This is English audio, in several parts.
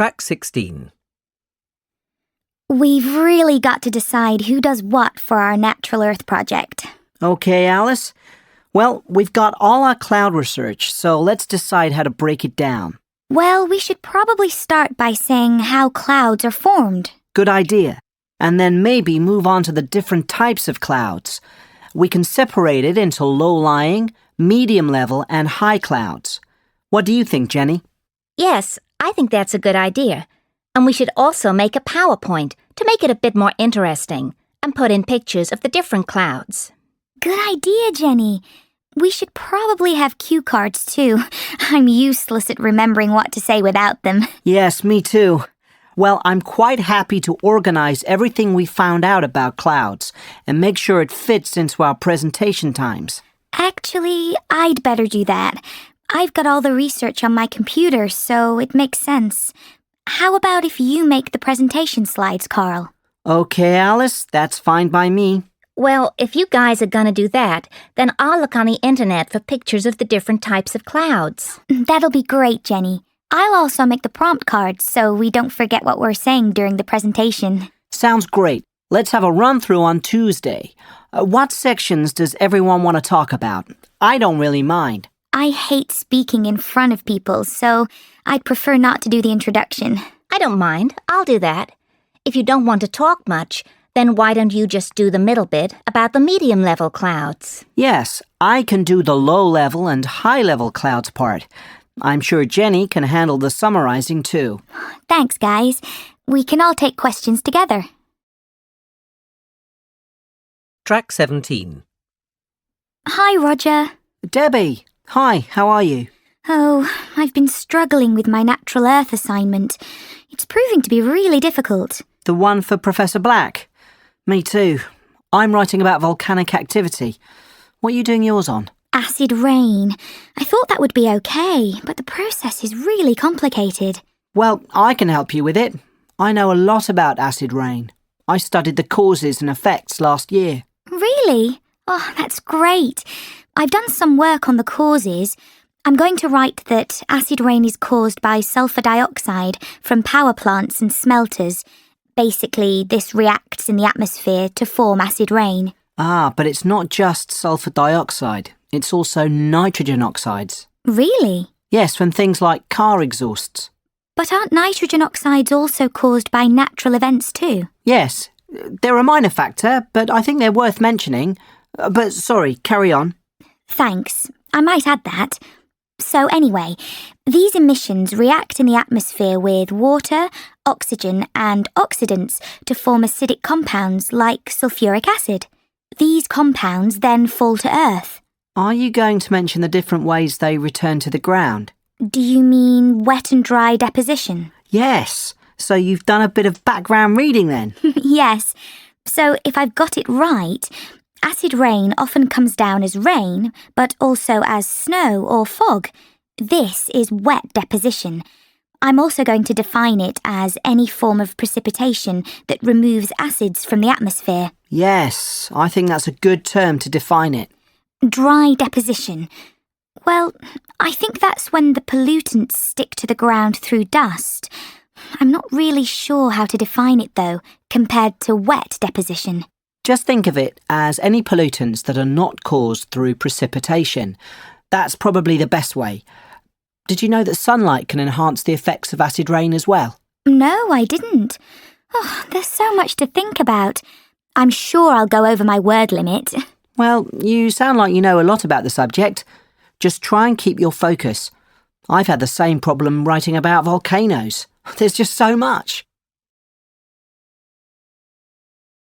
Track 16. We've really got to decide who does what for our Natural Earth project. Okay, Alice. Well, we've got all our cloud research, so let's decide how to break it down. Well, we should probably start by saying how clouds are formed. Good idea. And then maybe move on to the different types of clouds. We can separate it into low-lying, medium-level, and high clouds. What do you think, Jenny? Yes, I think that's a good idea. And we should also make a PowerPoint to make it a bit more interesting and put in pictures of the different clouds. Good idea, Jenny. We should probably have cue cards too. I'm useless at remembering what to say without them. Yes, me too. Well, I'm quite happy to organize everything we found out about clouds and make sure it fits into our presentation times. Actually, I'd better do that. I've got all the research on my computer, so it makes sense. How about if you make the presentation slides, Carl? Okay, Alice, that's fine by me. Well, if you guys are gonna do that, then I'll look on the internet for pictures of the different types of clouds. That'll be great, Jenny. I'll also make the prompt cards so we don't forget what we're saying during the presentation. Sounds great. Let's have a run-through on Tuesday. What sections does everyone want to talk about? I don't really mind. I hate speaking in front of people, so I'd prefer not to do the introduction. I don't mind. I'll do that. If you don't want to talk much, then why don't you just do the middle bit about the medium-level clouds? Yes, I can do the low-level and high-level clouds part. I'm sure Jenny can handle the summarizing too. Thanks, guys. We can all take questions together. Track 17. Hi, Roger. Debbie, hi, how are you? Oh, I've been struggling with my Natural Earth assignment. It's proving to be really difficult. The one for Professor Black? Me too. I'm writing about volcanic activity. What are you doing yours on? Acid rain. I thought that would be okay, but the process is really complicated. Well, I can help you with it. I know a lot about acid rain. I studied the causes and effects last year. Really? Oh, that's great. I've done some work on the causes. I'm going to write that acid rain is caused by sulfur dioxide from power plants and smelters. Basically, this reacts in the atmosphere to form acid rain. Ah, but it's not just sulfur dioxide. It's also nitrogen oxides. Really? Yes, from things like car exhausts. But aren't nitrogen oxides also caused by natural events too? Yes, they're a minor factor, but I think they're worth mentioning. But sorry, carry on. Thanks. I might add that. So anyway, these emissions react in the atmosphere with water, oxygen and oxidants to form acidic compounds like sulfuric acid. These compounds then fall to Earth. Are you going to mention the different ways they return to the ground? Do you mean wet and dry deposition? Yes. So you've done a bit of background reading then? Yes. So if I've got it right, acid rain often comes down as rain, but also as snow or fog. This is wet deposition. I'm also going to define it as any form of precipitation that removes acids from the atmosphere. Yes, I think that's a good term to define it. Dry deposition. Well, I think that's when the pollutants stick to the ground through dust. I'm not really sure how to define it, though, compared to wet deposition. Just think of it as any pollutants that are not caused through precipitation. That's probably the best way. Did you know that sunlight can enhance the effects of acid rain as well? No, I didn't. Oh, there's so much to think about. I'm sure I'll go over my word limit. Well, you sound like you know a lot about the subject. Just try and keep your focus. I've had the same problem writing about volcanoes. There's just so much.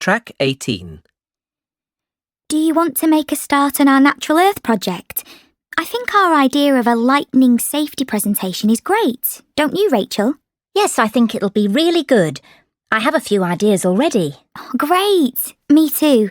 Track 18. Do you want to make a start on our Natural Earth project? I think our idea of a lightning safety presentation is great. Don't you, Rachel? Yes, I think it'll be really good. I have a few ideas already. Oh, great. Me too.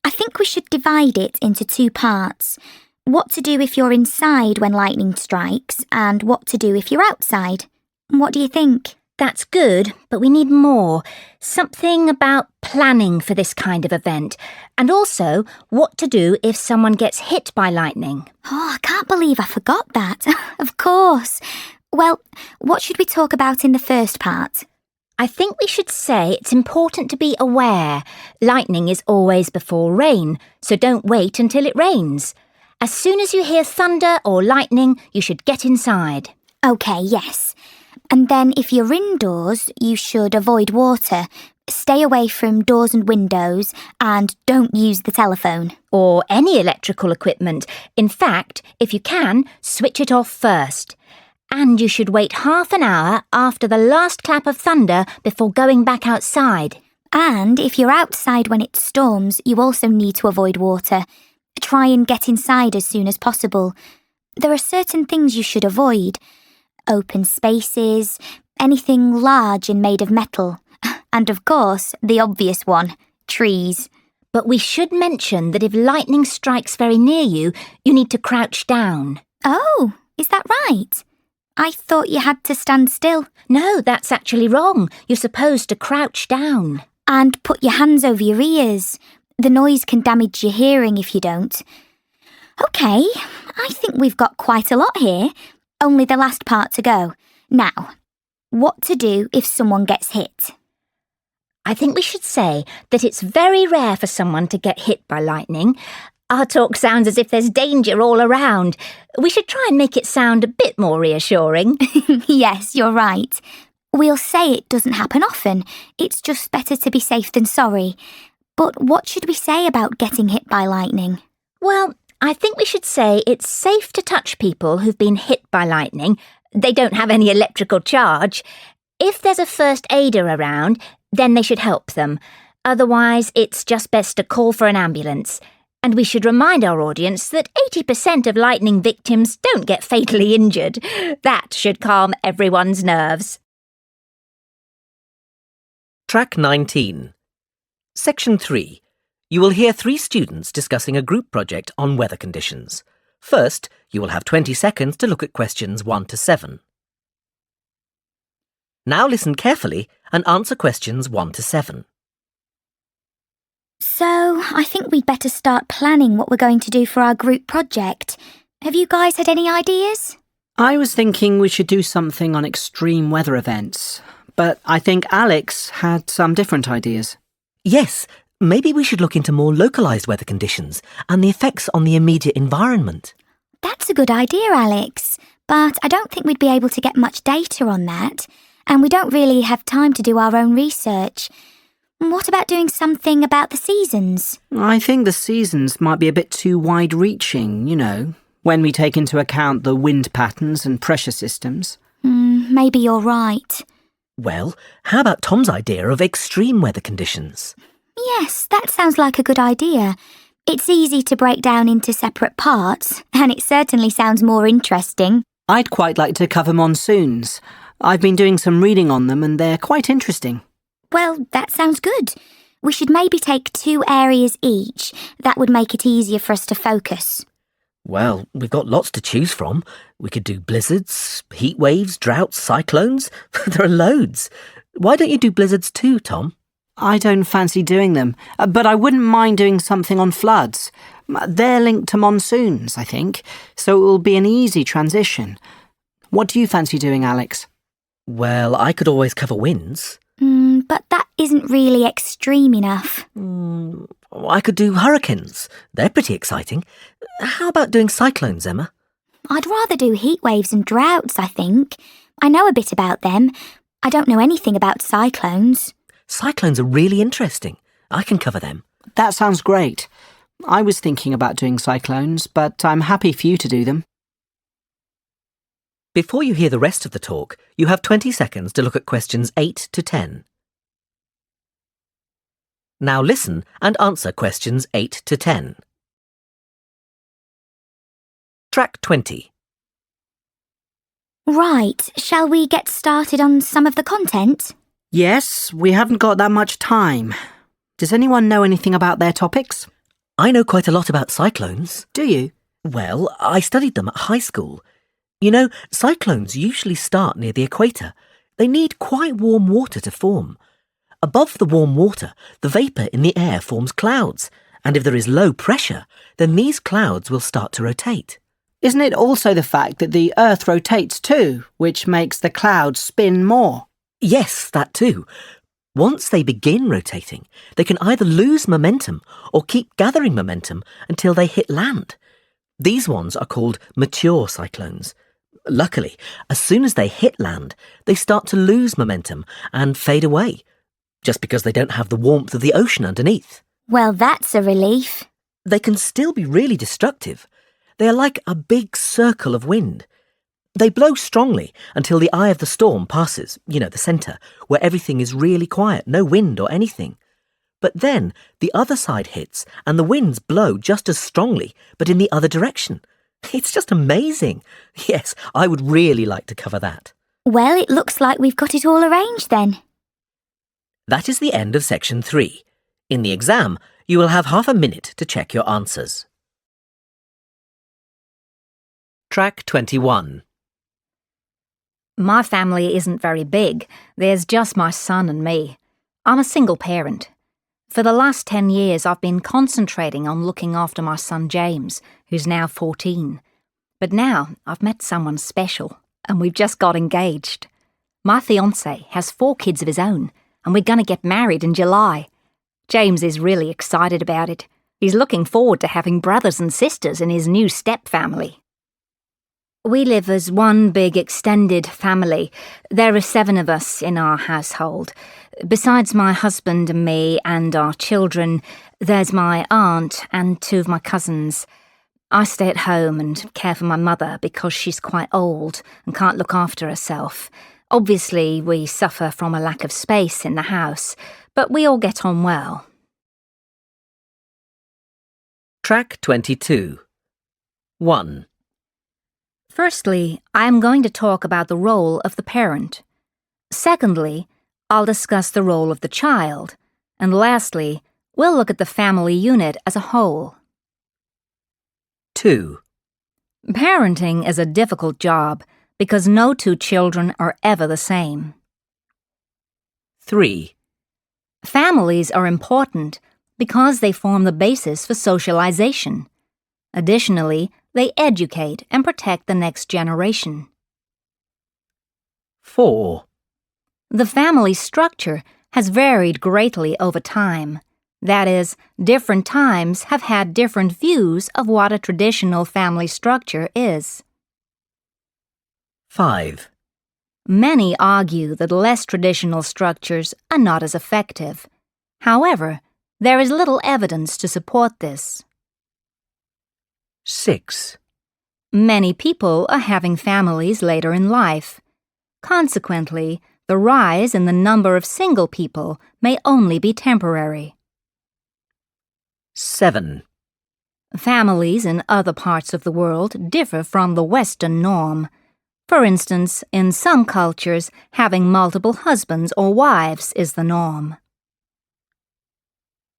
I think we should divide it into two parts. What to do if you're inside when lightning strikes and what to do if you're outside. What do you think? That's good, but we need more. Something about planning for this kind of event. And also, what to do if someone gets hit by lightning. Oh, I can't believe I forgot that. Of course. Well, what should we talk about in the first part? I think we should say it's important to be aware. Lightning is always before rain, so don't wait until it rains. As soon as you hear thunder or lightning, you should get inside. OK, yes. And then if you're indoors, you should avoid water, stay away from doors and windows, and don't use the telephone. Or any electrical equipment. In fact, if you can, switch it off first. And you should wait half an hour after the last clap of thunder before going back outside. And if you're outside when it storms, you also need to avoid water. Try and get inside as soon as possible. There are certain things you should avoid. Open spaces, anything large and made of metal. And of course, the obvious one, trees. But we should mention that if lightning strikes very near you, you need to crouch down. Oh, is that right? I thought you had to stand still. No, that's actually wrong. You're supposed to crouch down. And put your hands over your ears. The noise can damage your hearing if you don't. OK, I think we've got quite a lot here. Only the last part to go. Now, what to do if someone gets hit? I think we should say that it's very rare for someone to get hit by lightning. Our talk sounds as if there's danger all around. We should try and make it sound a bit more reassuring. Yes, you're right. We'll say it doesn't happen often. It's just better to be safe than sorry. But what should we say about getting hit by lightning? Well, I think we should say it's safe to touch people who've been hit by lightning. They don't have any electrical charge. If there's a first aider around, then they should help them. Otherwise, it's just best to call for an ambulance. And we should remind our audience that 80% of lightning victims don't get fatally injured. That should calm everyone's nerves. Track 19. Section 3. You will hear 3 students discussing a group project on weather conditions. First, you will have 20 seconds to look at questions 1 to 7. Now listen carefully and answer questions 1 to 7. So, I think we'd better start planning what we're going to do for our group project. Have you guys had any ideas? I was thinking we should do something on extreme weather events, but I think Alex had some different ideas. Yes, maybe we should look into more localised weather conditions and the effects on the immediate environment. That's a good idea, Alex. But I don't think we'd be able to get much data on that. And we don't really have time to do our own research. What about doing something about the seasons? I think the seasons might be a bit too wide-reaching, when we take into account the wind patterns and pressure systems. Maybe you're right. Well, how about Tom's idea of extreme weather conditions? Yes, that sounds like a good idea. It's easy to break down into separate parts, and it certainly sounds more interesting. I'd quite like to cover monsoons. I've been doing some reading on them and they're quite interesting. Well, that sounds good. We should maybe take 2 areas each. That would make it easier for us to focus. Well, we've got lots to choose from. We could do blizzards, heat waves, droughts, cyclones. There are loads. Why don't you do blizzards too, Tom? I don't fancy doing them, but I wouldn't mind doing something on floods. They're linked to monsoons, I think, so it will be an easy transition. What do you fancy doing, Alex? Well, I could always cover winds. But that isn't really extreme enough. I could do hurricanes. They're pretty exciting. How about doing cyclones, Emma? I'd rather do heat waves and droughts, I think. I know a bit about them. I don't know anything about cyclones. Cyclones are really interesting. I can cover them. That sounds great. I was thinking about doing cyclones, but I'm happy for you to do them. Before you hear the rest of the talk, you have 20 seconds to look at questions 8 to 10. Now listen and answer questions 8 to 10. Track 20. Right, shall we get started on some of the content? Yes, we haven't got that much time. Does anyone know anything about their topics? I know quite a lot about cyclones. Do you? Well, I studied them at high school. You know, cyclones usually start near the equator. They need quite warm water to form. Above the warm water, the vapour in the air forms clouds, and if there is low pressure, then these clouds will start to rotate. Isn't it also the fact that the Earth rotates too, which makes the clouds spin more? Yes, that too. Once they begin rotating, they can either lose momentum or keep gathering momentum until they hit land. These ones are called mature cyclones. Luckily, as soon as they hit land, they start to lose momentum and fade away, just because they don't have the warmth of the ocean underneath. Well, that's a relief. They can still be really destructive. They are like a big circle of wind. They blow strongly until the eye of the storm passes, the centre, where everything is really quiet, no wind or anything. But then the other side hits and the winds blow just as strongly, but in the other direction. It's just amazing. Yes, I would really like to cover that. Well, it looks like we've got it all arranged then. That is the end of section 3. In the exam, you will have half a minute to check your answers. Track 21. My family isn't very big. There's just my son and me. I'm a single parent. For the last 10 years, I've been concentrating on looking after my son James, who's now 14. But now I've met someone special, and we've just got engaged. My fiancé has 4 kids of his own, and we're going to get married in July. James is really excited about it. He's looking forward to having brothers and sisters in his new step family. We live as one big extended family. There are 7 of us in our household. Besides my husband and me and our children, there's my aunt and 2 of my cousins. I stay at home and care for my mother because she's quite old and can't look after herself. Obviously, we suffer from a lack of space in the house, but we all get on well. Track 22. 1. Firstly, I am going to talk about the role of the parent. Secondly, I'll discuss the role of the child. And lastly, we'll look at the family unit as a whole. 2. Parenting is a difficult job because no 2 children are ever the same. 3. Families are important because they form the basis for socialization. Additionally, they educate and protect the next generation. 4. The family structure has varied greatly over time. That is, different times have had different views of what a traditional family structure is. 5. Many argue that less traditional structures are not as effective. However, there is little evidence to support this. 6. Many people are having families later in life. Consequently, the rise in the number of single people may only be temporary. 7. Families in other parts of the world differ from the Western norm. For instance, in some cultures, having multiple husbands or wives is the norm.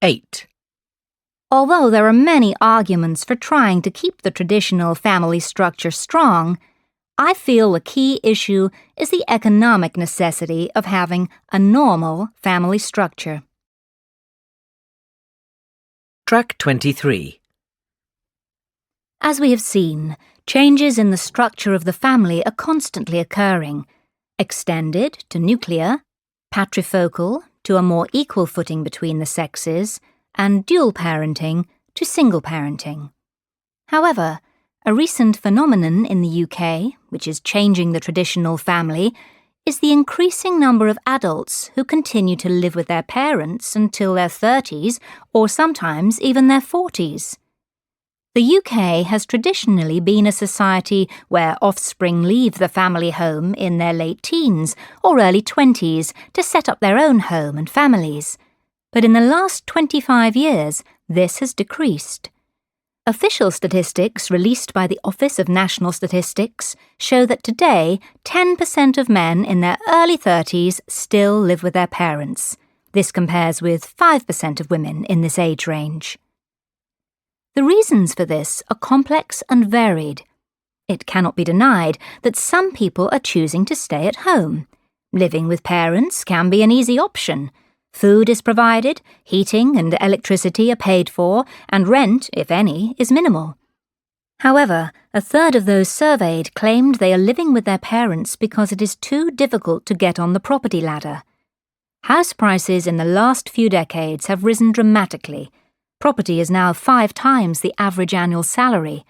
8. Although there are many arguments for trying to keep the traditional family structure strong, I feel the key issue is the economic necessity of having a normal family structure. Track 23. As we have seen, changes in the structure of the family are constantly occurring. Extended to nuclear, patrifocal to a more equal footing between the sexes, and dual parenting to single parenting. However, a recent phenomenon in the UK, which is changing the traditional family, is the increasing number of adults who continue to live with their parents until their 30s or sometimes even their 40s. The UK has traditionally been a society where offspring leave the family home in their late teens or early 20s to set up their own home and families. But in the last 25 years, this has decreased. Official statistics released by the Office of National Statistics show that today 10% of men in their early 30s still live with their parents. This compares with 5% of women in this age range. The reasons for this are complex and varied. It cannot be denied that some people are choosing to stay at home. Living with parents can be an easy option. Food is provided, heating and electricity are paid for, and rent, if any, is minimal. However, a third of those surveyed claimed they are living with their parents because it is too difficult to get on the property ladder. House prices in the last few decades have risen dramatically. Property is now 5 times the average annual salary,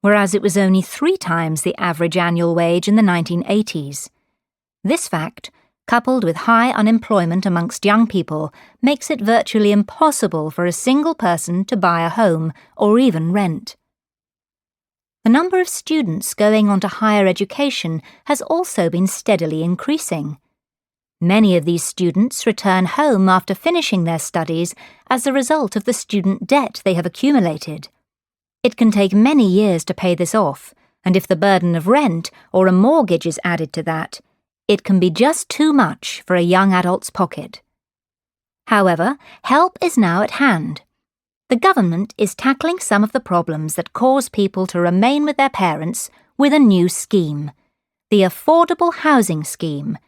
whereas it was only 3 times the average annual wage in the 1980s. This fact, coupled with high unemployment amongst young people, makes it virtually impossible for a single person to buy a home or even rent. The number of students going on to higher education has also been steadily increasing. Many of these students return home after finishing their studies as a result of the student debt they have accumulated. It can take many years to pay this off, and if the burden of rent or a mortgage is added to that, it can be just too much for a young adult's pocket. However, help is now at hand. The government is tackling some of the problems that cause people to remain with their parents with a new scheme, the Affordable Housing Scheme.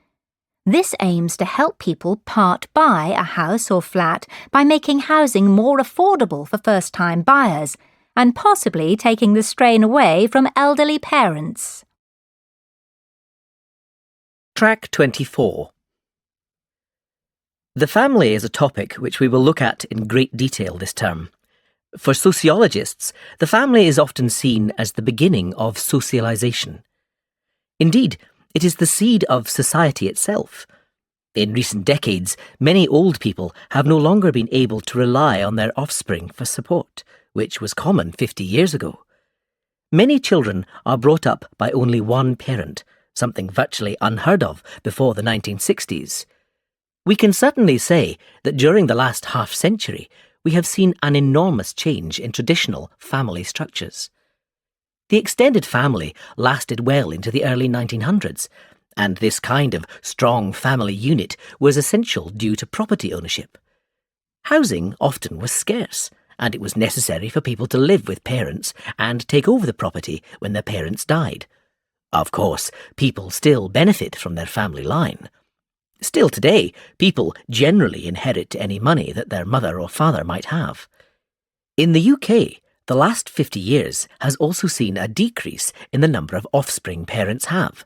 This aims to help people part buy a house or flat by making housing more affordable for first-time buyers and possibly taking the strain away from elderly parents. Track 24. The family is a topic which we will look at in great detail this term. For sociologists, the family is often seen as the beginning of socialization. Indeed, it is the seed of society itself. In recent decades, many old people have no longer been able to rely on their offspring for support, which was common 50 years ago. Many children are brought up by only one parent, something virtually unheard of before the 1960s. We can certainly say that during the last half-century, we have seen an enormous change in traditional family structures. The extended family lasted well into the early 1900s, and this kind of strong family unit was essential due to property ownership. Housing often was scarce, and it was necessary for people to live with parents and take over the property when their parents died. Of course, people still benefit from their family line. Still today, people generally inherit any money that their mother or father might have. In the UK, the last 50 years has also seen a decrease in the number of offspring parents have,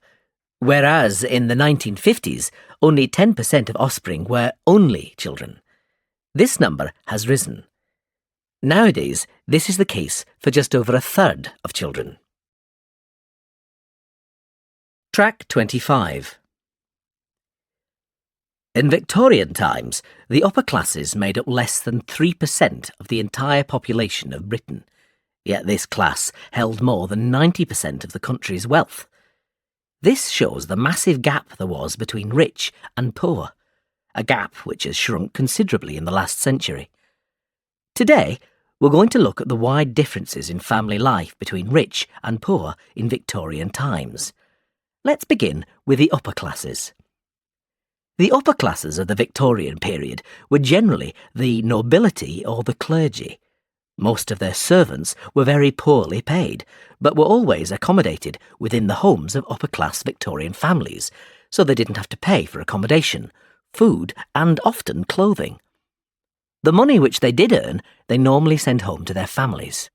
whereas in the 1950s, only 10% of offspring were only children. This number has risen. Nowadays, this is the case for just over a third of children. Track 25. In Victorian times, the upper classes made up less than 3% of the entire population of Britain, yet this class held more than 90% of the country's wealth. This shows the massive gap there was between rich and poor, a gap which has shrunk considerably in the last century. Today, we're going to look at the wide differences in family life between rich and poor in Victorian times. Let's begin with the upper classes. The upper classes of the Victorian period were generally the nobility or the clergy. Most of their servants were very poorly paid, but were always accommodated within the homes of upper-class Victorian families, so they didn't have to pay for accommodation, food, and often clothing. The money which they did earn, they normally sent home to their families.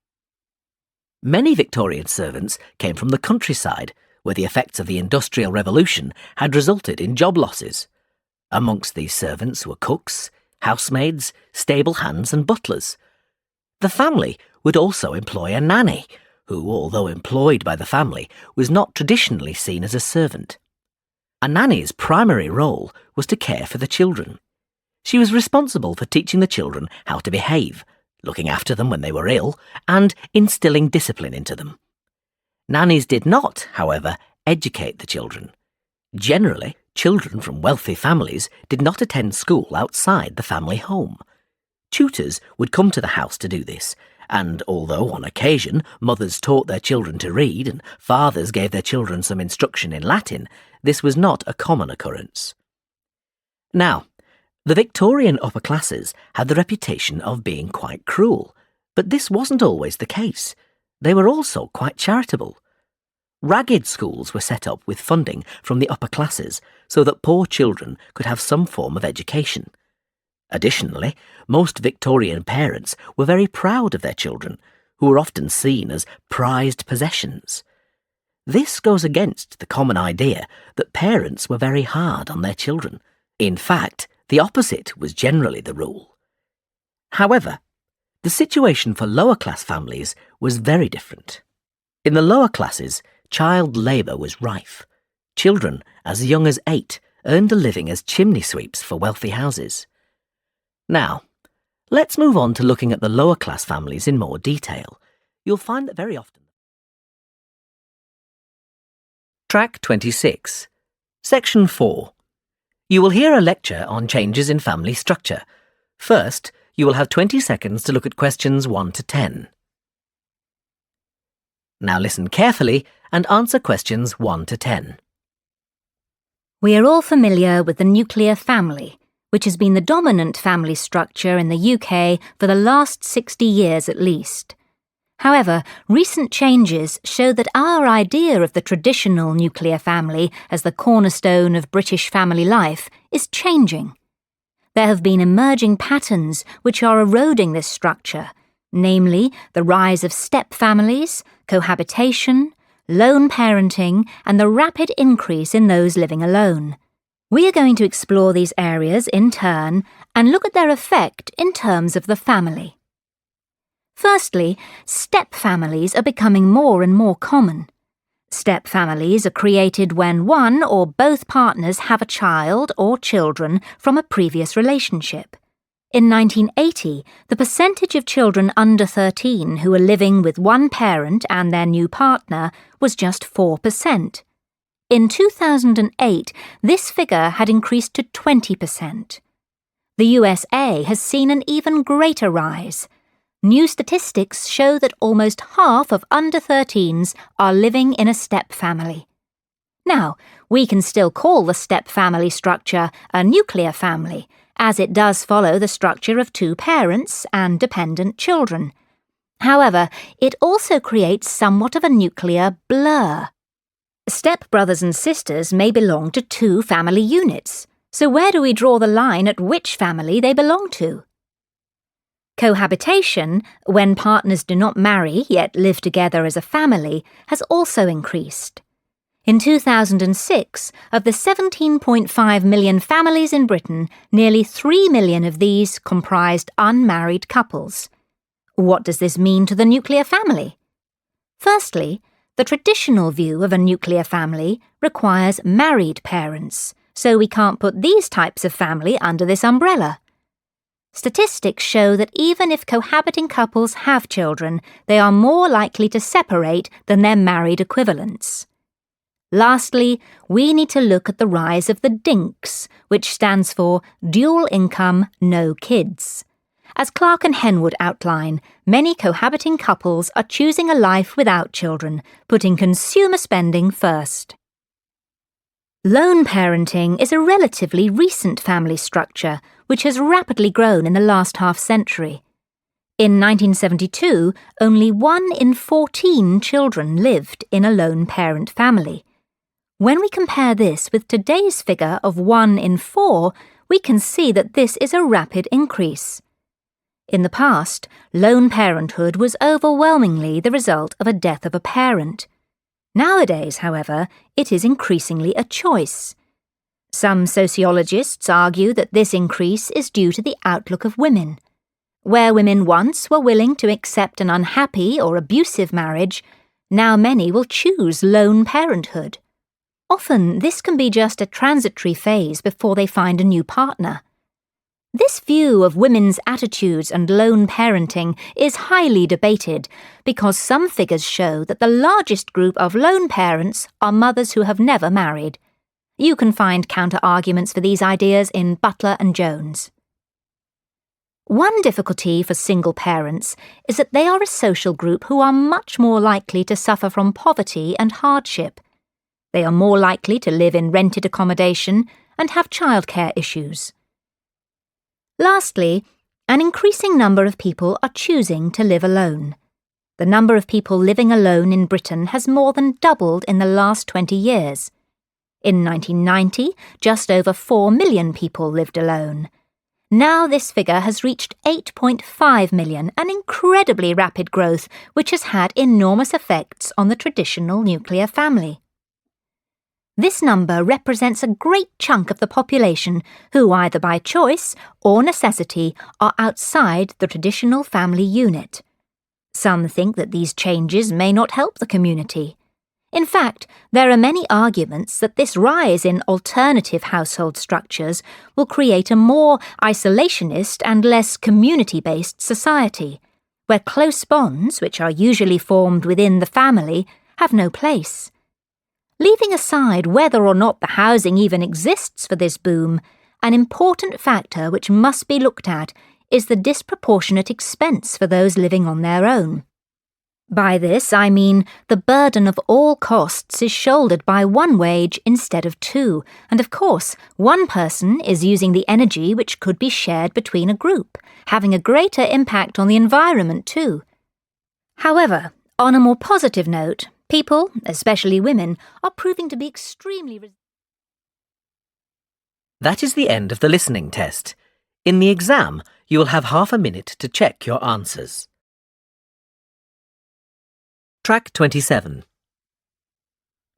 Many Victorian servants came from the countryside, where the effects of the Industrial Revolution had resulted in job losses. Amongst these servants were cooks, housemaids, stable hands and butlers. The family would also employ a nanny, who, although employed by the family, was not traditionally seen as a servant. A nanny's primary role was to care for the children. She was responsible for teaching the children how to behave, looking after them when they were ill, and instilling discipline into them. Nannies did not, however, educate the children. Generally, children from wealthy families did not attend school outside the family home. Tutors would come to the house to do this, and although on occasion mothers taught their children to read and fathers gave their children some instruction in Latin, this was not a common occurrence. Now, the Victorian upper classes had the reputation of being quite cruel, but this wasn't always the case. They were also quite charitable. Ragged schools were set up with funding from the upper classes so that poor children could have some form of education. Additionally, most Victorian parents were very proud of their children, who were often seen as prized possessions. This goes against the common idea that parents were very hard on their children. In fact, the opposite was generally the rule. However, the situation for lower-class families was very different. In the lower classes, child labour was rife. Children as young as 8 earned a living as chimney sweeps for wealthy houses. Now, let's move on to looking at the lower-class families in more detail. You'll find that very often... Track 26. Section 4. You will hear a lecture on changes in family structure. First, you will have 20 seconds to look at questions 1 to 10. Now listen carefully and answer questions 1 to 10. We are all familiar with the nuclear family, which has been the dominant family structure in the UK for the last 60 years at least. However, recent changes show that our idea of the traditional nuclear family as the cornerstone of British family life is changing. There have been emerging patterns which are eroding this structure, namely the rise of step families, cohabitation, lone parenting, and the rapid increase in those living alone. We are going to explore these areas in turn and look at their effect in terms of the family. Firstly, step families are becoming more and more common. Step families are created when one or both partners have a child or children from a previous relationship. In 1980, the percentage of children under 13 who were living with one parent and their new partner was just 4%. In 2008, this figure had increased to 20%. The USA has seen an even greater rise. New statistics show that almost half of under 13s are living in a step family. Now, we can still call the step family structure a nuclear family, as it does follow the structure of 2 parents and dependent children. However, it also creates somewhat of a nuclear blur. Step brothers and sisters may belong to 2 family units, so where do we draw the line at which family they belong to? Cohabitation, when partners do not marry yet live together as a family, has also increased. In 2006, of the 17.5 million families in Britain, nearly 3 million of these comprised unmarried couples. What does this mean to the nuclear family? Firstly, the traditional view of a nuclear family requires married parents, so we can't put these types of family under this umbrella. Statistics show that even if cohabiting couples have children, they are more likely to separate than their married equivalents. Lastly, we need to look at the rise of the DINKs, which stands for Dual Income, No Kids. As Clark and Henwood outline, many cohabiting couples are choosing a life without children, putting consumer spending first. Lone parenting is a relatively recent family structure, which has rapidly grown in the last half-century. In 1972, only 1 in 14 children lived in a lone parent family. When we compare this with today's figure of 1 in 4, we can see that this is a rapid increase. In the past, lone parenthood was overwhelmingly the result of a death of a parent. Nowadays, however, it is increasingly a choice. Some sociologists argue that this increase is due to the outlook of women. Where women once were willing to accept an unhappy or abusive marriage, now many will choose lone parenthood. Often, this can be just a transitory phase before they find a new partner. This view of women's attitudes and lone parenting is highly debated because some figures show that the largest group of lone parents are mothers who have never married. You can find counter-arguments for these ideas in Butler and Jones. One difficulty for single parents is that they are a social group who are much more likely to suffer from poverty and hardship. They are more likely to live in rented accommodation and have childcare issues. Lastly, an increasing number of people are choosing to live alone. The number of people living alone in Britain has more than doubled in the last 20 years. In 1990, just over 4 million people lived alone. Now this figure has reached 8.5 million, an incredibly rapid growth which has had enormous effects on the traditional nuclear family. This number represents a great chunk of the population who, either by choice or necessity, are outside the traditional family unit. Some think that these changes may not help the community. In fact, there are many arguments that this rise in alternative household structures will create a more isolationist and less community-based society, where close bonds, which are usually formed within the family, have no place. Leaving aside whether or not the housing even exists for this boom, an important factor which must be looked at is the disproportionate expense for those living on their own. By this, I mean the burden of all costs is shouldered by one wage instead of two, and of course, one person is using the energy which could be shared between a group, having a greater impact on the environment too. However, on a more positive note, people, especially women, are proving to be extremely That is the end of the listening test. In the exam, you will have half a minute to check your answers. Track 27.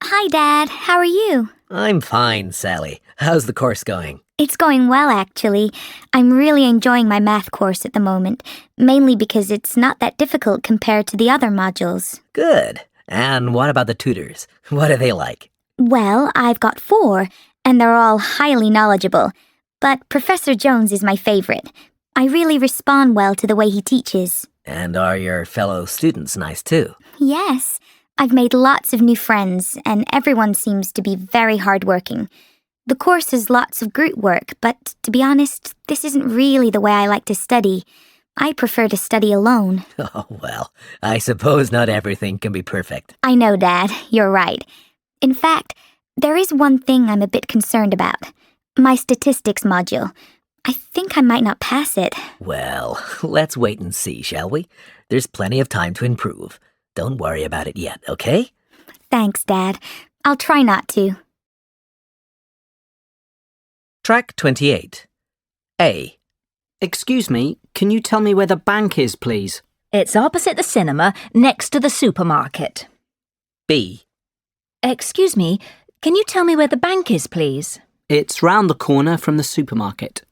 Hi, Dad. How are you? I'm fine, Sally. How's the course going? It's going well, actually. I'm really enjoying my math course at the moment, mainly because it's not that difficult compared to the other modules. Good. And what about the tutors? What are they like? Well, I've got 4, and they're all highly knowledgeable. But Professor Jones is my favorite. I really respond well to the way he teaches. And are your fellow students nice too? Yes, I've made lots of new friends, and everyone seems to be very hardworking. The course has lots of group work, but to be honest, this isn't really the way I like to study. I prefer to study alone. Oh, well, I suppose not everything can be perfect. I know, Dad, you're right. In fact, there is one thing I'm a bit concerned about. My statistics module. I think I might not pass it. Well, let's wait and see, shall we? There's plenty of time to improve. Don't worry about it yet, okay? Thanks, Dad. I'll try not to. Track 28. A. Excuse me, can you tell me where the bank is, please? It's opposite the cinema, next to the supermarket. B. Excuse me, can you tell me where the bank is, please? It's round the corner from the supermarket.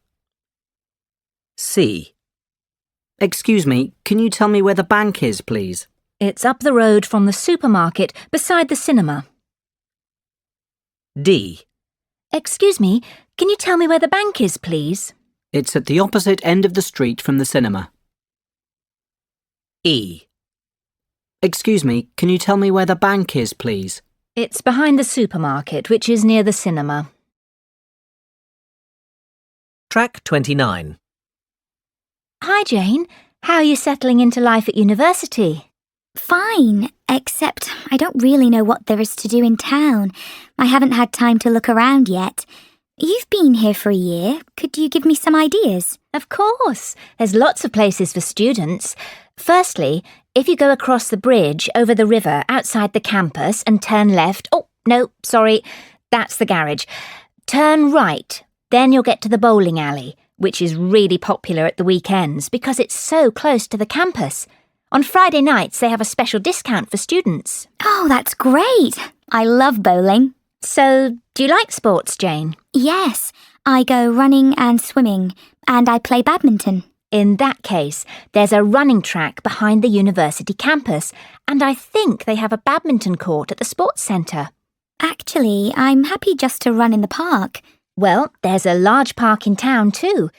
C. Excuse me, can you tell me where the bank is, please? It's up the road from the supermarket, beside the cinema. D. Excuse me, can you tell me where the bank is, please? It's at the opposite end of the street from the cinema. E. Excuse me, can you tell me where the bank is, please? It's behind the supermarket, which is near the cinema. Track 29. Hi, Jane. How are you settling into life at university? Fine, except I don't really know what there is to do in town. I haven't had time to look around yet. You've been here for a year. Could you give me some ideas? Of course. There's lots of places for students. Firstly, if you go across the bridge over the river outside the campus and turn left... Oh, no, sorry. That's the garage. Turn right. Then you'll get to the bowling alley, which is really popular at the weekends because it's so close to the campus. On Friday nights, they have a special discount for students. Oh, that's great. I love bowling. So, do you like sports, Jane? Yes, I go running and swimming, and I play badminton. In that case, there's a running track behind the university campus, and I think they have a badminton court at the sports centre. Actually, I'm happy just to run in the park. Well, there's a large park in town too.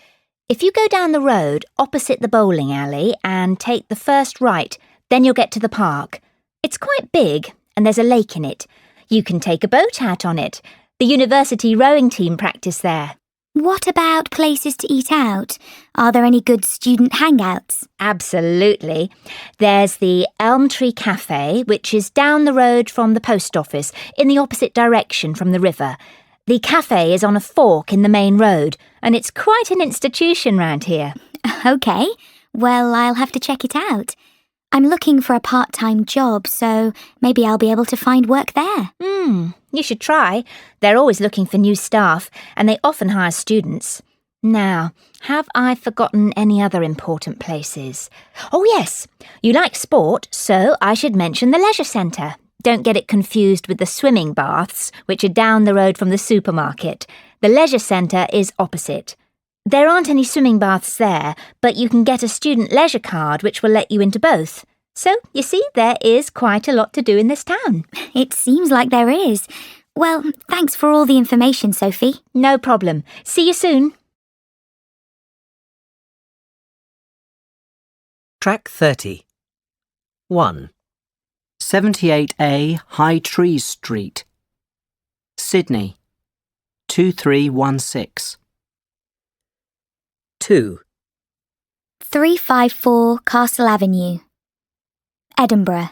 If you go down the road opposite the bowling alley and take the first right, then you'll get to the park. It's quite big, and there's a lake in it. You can take a boat out on it. The university rowing team practice there. What about places to eat out? Are there any good student hangouts? Absolutely. There's the Elm Tree Cafe, which is down the road from the post office, in the opposite direction from the river. The cafe is on a fork in the main road, and it's quite an institution round here. Okay, well, I'll have to check it out. I'm looking for a part-time job, so maybe I'll be able to find work there. You should try. They're always looking for new staff, and they often hire students. Now, have I forgotten any other important places? Oh, yes. You like sport, so I should mention the leisure centre. Don't get it confused with the swimming baths, which are down the road from the supermarket. The leisure centre is opposite. There aren't any swimming baths there, but you can get a student leisure card which will let you into both. So, you see, there is quite a lot to do in this town. It seems like there is. Well, thanks for all the information, Sophie. No problem. See you soon. Track 30. 1. 78A High Trees Street, Sydney, 2316. 2. 354 Castle Avenue, Edinburgh,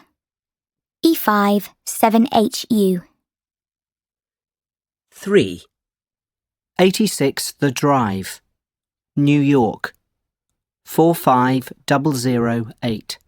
E5 7HU. 3. 86 The Drive, New York, 45008.